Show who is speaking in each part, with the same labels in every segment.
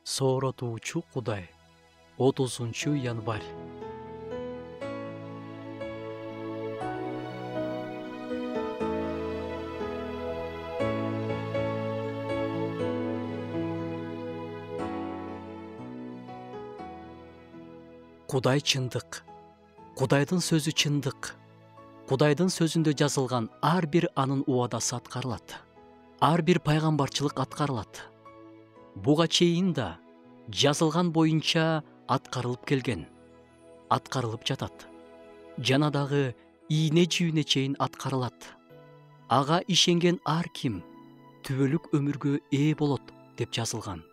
Speaker 1: Сооротуучу Кудай. 30 январь. Кудай чындык. Кудайдын сөзү чындык. Кудайдын сөзүндө жазылган ар бир анын убадасы аткарылат. Ар бир пайгамбарчылык аткарылат. Буга чейин да жазылган боюнча аткарылып келген. Аткарылып жатат. Жана дагы ийне жибине чейин аткарылат. Ага ишенген ар ким түбөлүк өмүргө ээ болот деп жазылган.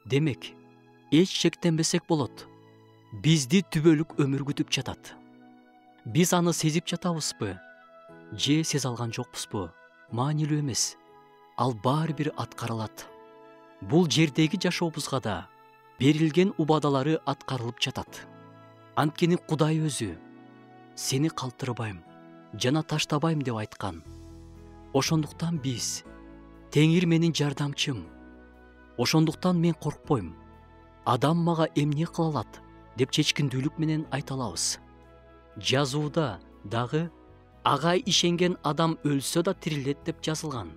Speaker 1: Демек, эч шектенбесек болот. Бизди түбөлүк өмүр күтүп жатат. Биз аны сезип жатабызбы? Же сезе алган жокпузбу? Маанилүү эмес. Ал баары бир аткарылат. Бул жердеги жашообузга да берилген убадалары аткарылып жатат. Анткени Кудай өзү сени калтырбайм жана таштабайм деп айткан. Ошондуктан биз Теңир менин жардамчым. Ошондуктан мен коркпойм. Адам мага эмне кыла алат деп чечкиндүүлүк менен айта алабыз. Жазууда дагы ага ишенген адам өлсө да тирилет деп жазылган.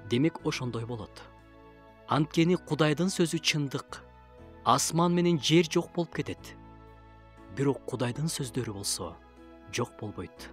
Speaker 1: Демек ошондой болот. Анткени Кудайдын сөзү чындык. Асман менен жер жок болуп кетет. Бирок Кудайдын сөздөрү болсо жок болбойт.